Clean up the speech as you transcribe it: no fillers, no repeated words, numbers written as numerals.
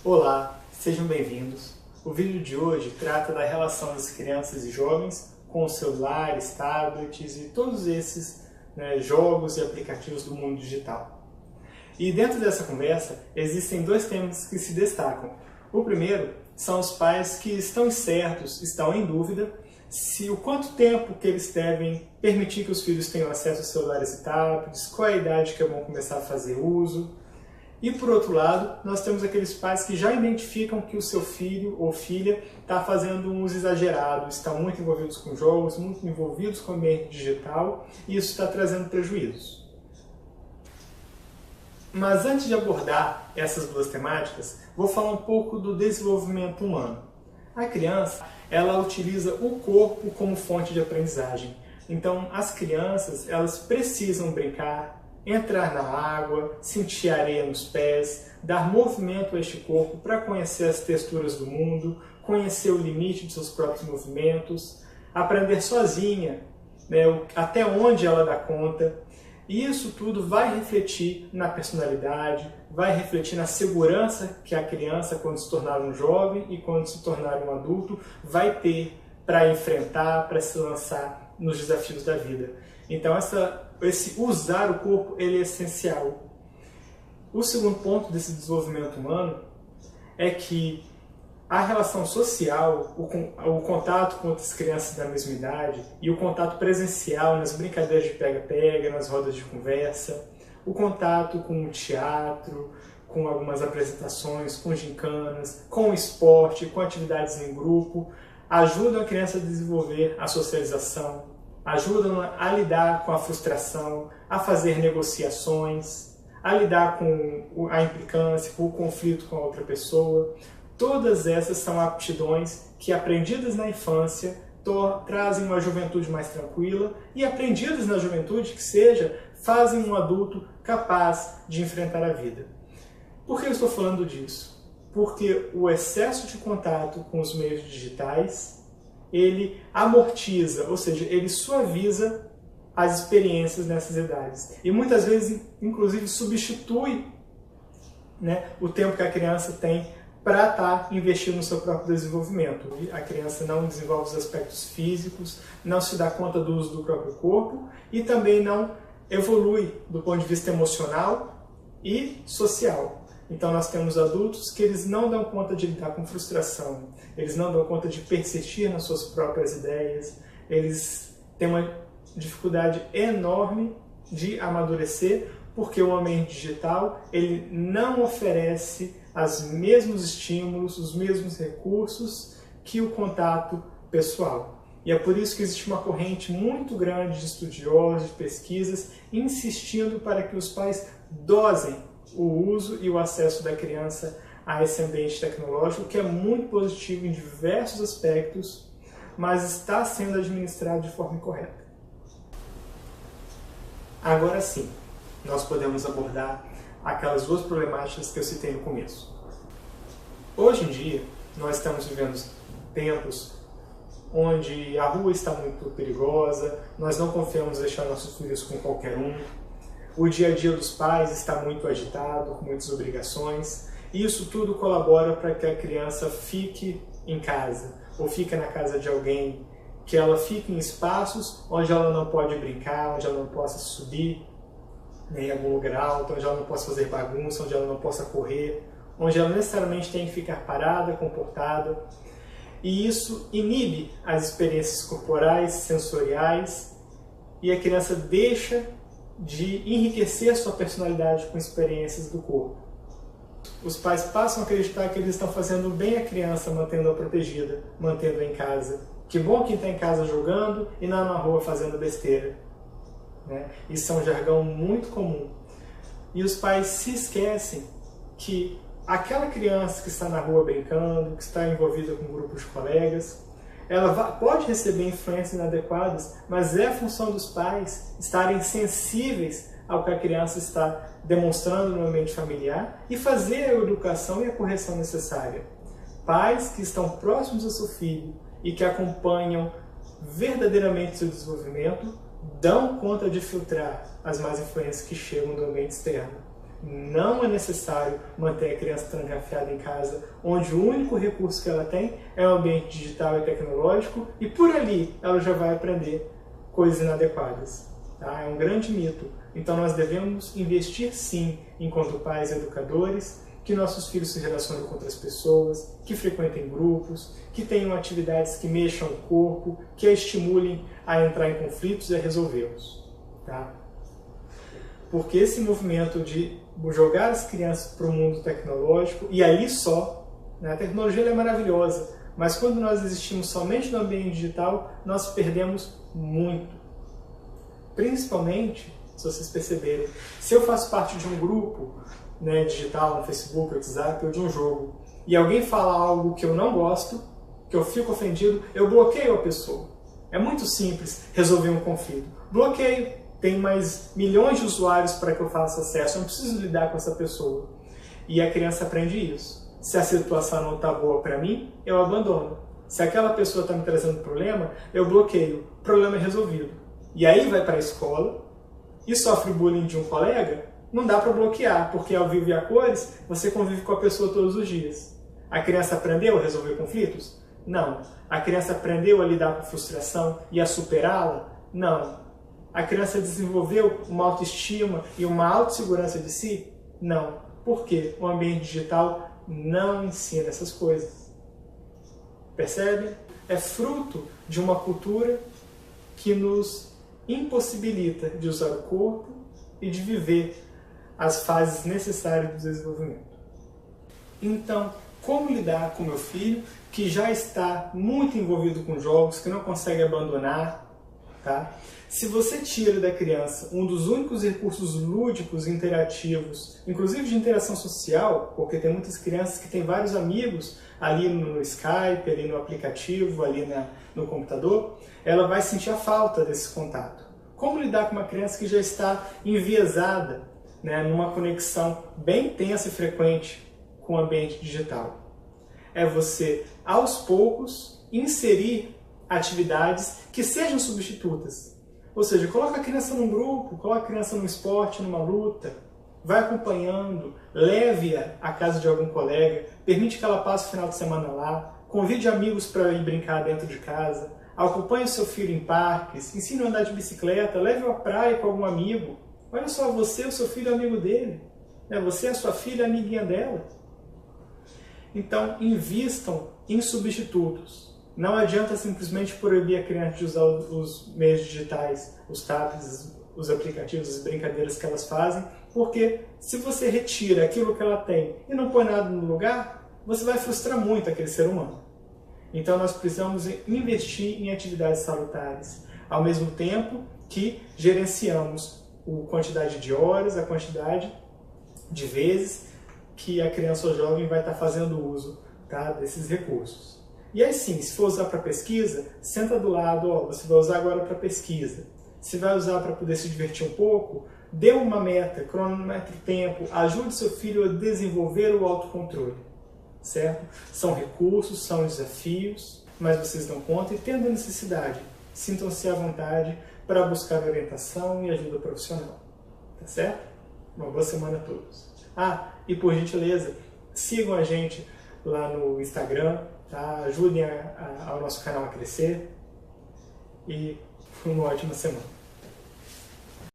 Olá, sejam bem-vindos. O vídeo de hoje trata da relação das crianças e jovens com os celulares, tablets e todos esses jogos e aplicativos do mundo digital. E dentro dessa conversa existem dois temas que se destacam. O primeiro são os pais que estão incertos, estão em dúvida se o quanto tempo que eles devem permitir que os filhos tenham acesso a celulares e tablets, qual é a idade que vão começar a fazer uso. E por outro lado, nós temos aqueles pais que já identificam que o seu filho ou filha está fazendo um uso exagerado, estão muito envolvidos com jogos, muito envolvidos com o ambiente digital, e isso está trazendo prejuízos. Mas antes de abordar essas duas temáticas, vou falar um pouco do desenvolvimento humano. A criança, ela utiliza o corpo como fonte de aprendizagem. Então, as crianças, elas precisam brincar, entrar na água, sentir areia nos pés, dar movimento a este corpo para conhecer as texturas do mundo, conhecer o limite de seus próprios movimentos, aprender sozinha, até onde ela dá conta. E isso tudo vai refletir na personalidade, vai refletir na segurança que a criança, quando se tornar um jovem e quando se tornar um adulto, vai ter para enfrentar, para se lançar nos desafios da vida. Então, esse usar o corpo ele é essencial. O segundo ponto desse desenvolvimento humano é que a relação social, o contato com outras crianças da mesma idade e o contato presencial nas brincadeiras de pega-pega, nas rodas de conversa, o contato com o teatro, com algumas apresentações, com gincanas, com o esporte, com atividades em grupo, ajudam a criança a desenvolver a socialização, ajudam a lidar com a frustração, a fazer negociações, a lidar com a implicância, com o conflito com a outra pessoa. Todas essas são aptidões que, aprendidas na infância, trazem uma juventude mais tranquila e, aprendidas na juventude, que seja, fazem um adulto capaz de enfrentar a vida. Por que eu estou falando disso? Porque o excesso de contato com os meios digitais ele amortiza, ou seja, ele suaviza as experiências nessas idades. E muitas vezes, inclusive, substitui o tempo que a criança tem para estar investindo no seu próprio desenvolvimento. A criança não desenvolve os aspectos físicos, não se dá conta do uso do próprio corpo e também não evolui do ponto de vista emocional e social. Então nós temos adultos que eles não dão conta de lidar com frustração, eles não dão conta de persistir nas suas próprias ideias, eles têm uma dificuldade enorme de amadurecer porque o ambiente digital ele não oferece os mesmos estímulos, os mesmos recursos que o contato pessoal. E é por isso que existe uma corrente muito grande de estudiosos, de pesquisas, insistindo para que os pais dosem o uso e o acesso da criança a esse ambiente tecnológico, que é muito positivo em diversos aspectos, mas está sendo administrado de forma incorreta. Agora sim, nós podemos abordar aquelas duas problemáticas que eu citei no começo. Hoje em dia, nós estamos vivendo tempos onde a rua está muito perigosa, nós não confiamos em deixar nossos filhos com qualquer um, o dia a dia dos pais está muito agitado, com muitas obrigações, e isso tudo colabora para que a criança fique em casa, ou fique na casa de alguém, que ela fique em espaços onde ela não pode brincar, onde ela não possa subir em algum lugar alto, onde ela não possa fazer bagunça, onde ela não possa correr, onde ela necessariamente tem que ficar parada, comportada. E isso inibe as experiências corporais, sensoriais, e a criança deixa de enriquecer sua personalidade com experiências do corpo. Os pais passam a acreditar que eles estão fazendo bem a criança, mantendo-a protegida, mantendo-a em casa. Que bom quem está em casa jogando e não na rua fazendo besteira. Isso é um jargão muito comum. E os pais se esquecem que aquela criança que está na rua brincando, que está envolvida com grupos de colegas, ela pode receber influências inadequadas, mas é a função dos pais estarem sensíveis ao que a criança está demonstrando no ambiente familiar e fazer a educação e a correção necessária. Pais que estão próximos ao seu filho e que acompanham verdadeiramente seu desenvolvimento dão conta de filtrar as más influências que chegam do ambiente externo. Não é necessário manter a criança trancafiada em casa, onde o único recurso que ela tem é o ambiente digital e tecnológico, e por ali ela já vai aprender coisas inadequadas. Tá? É um grande mito. Então nós devemos investir sim, enquanto pais e educadores, que nossos filhos se relacionem com outras pessoas, que frequentem grupos, que tenham atividades que mexam o corpo, que a estimulem a entrar em conflitos e a resolvê-los. Tá? Porque esse movimento de jogar as crianças para o mundo tecnológico, e ali só, né? A tecnologia é maravilhosa, mas quando nós existimos somente no ambiente digital, nós perdemos muito. Principalmente, se vocês perceberem, se eu faço parte de um grupo, né, digital, no Facebook, WhatsApp, ou de um jogo, e alguém fala algo que eu não gosto, que eu fico ofendido, eu bloqueio a pessoa. É muito simples resolver um conflito. Bloqueio. Tem mais milhões de usuários para que eu faça acesso, eu não preciso lidar com essa pessoa. E a criança aprende isso. Se a situação não está boa para mim, eu abandono. Se aquela pessoa está me trazendo problema, eu bloqueio. O problema é resolvido. E aí vai para a escola e sofre bullying de um colega, não dá para bloquear, porque ao vivo e a cores, você convive com a pessoa todos os dias. A criança aprendeu a resolver conflitos? Não. A criança aprendeu a lidar com a frustração e a superá-la? Não. A criança desenvolveu uma autoestima e uma autossegurança de si? Não. Por quê? O ambiente digital não ensina essas coisas. Percebe? É fruto de uma cultura que nos impossibilita de usar o corpo e de viver as fases necessárias do desenvolvimento. Então, como lidar com meu filho que já está muito envolvido com jogos, que não consegue abandonar? Tá? Se você tira da criança um dos únicos recursos lúdicos, interativos, inclusive de interação social, porque tem muitas crianças que têm vários amigos ali no Skype, ali no aplicativo, ali no computador, ela vai sentir a falta desse contato. Como lidar com uma criança que já está enviesada, né, numa conexão bem intensa e frequente com o ambiente digital? É você, aos poucos, inserir atividades que sejam substitutas. Ou seja, coloca a criança num grupo, coloca a criança num esporte, numa luta, vai acompanhando, leve-a à casa de algum colega, permite que ela passe o final de semana lá, convide amigos para ir brincar dentro de casa, acompanhe o seu filho em parques, ensine a andar de bicicleta, leve-o à praia com algum amigo. Olha só, você, o seu filho é amigo dele, né? Você, a sua filha, é amiguinha dela. Então, invistam em substitutos. Não adianta simplesmente proibir a criança de usar os meios digitais, os tablets, os aplicativos, as brincadeiras que elas fazem, porque se você retira aquilo que ela tem e não põe nada no lugar, você vai frustrar muito aquele ser humano. Então nós precisamos investir em atividades salutares, ao mesmo tempo que gerenciamos a quantidade de horas, a quantidade de vezes que a criança ou jovem vai estar fazendo uso, tá, desses recursos. E aí sim, se for usar para pesquisa, senta do lado, ó, você vai usar agora para pesquisa. Se vai usar para poder se divertir um pouco, dê uma meta, cronometre o tempo, ajude seu filho a desenvolver o autocontrole, certo? São recursos, são desafios, mas vocês dão conta e tendo necessidade, sintam-se à vontade para buscar orientação e ajuda profissional, tá certo? Uma boa semana a todos. Ah, e por gentileza, sigam a gente lá no Instagram, tá? Ajudem ao nosso canal a crescer e uma ótima semana.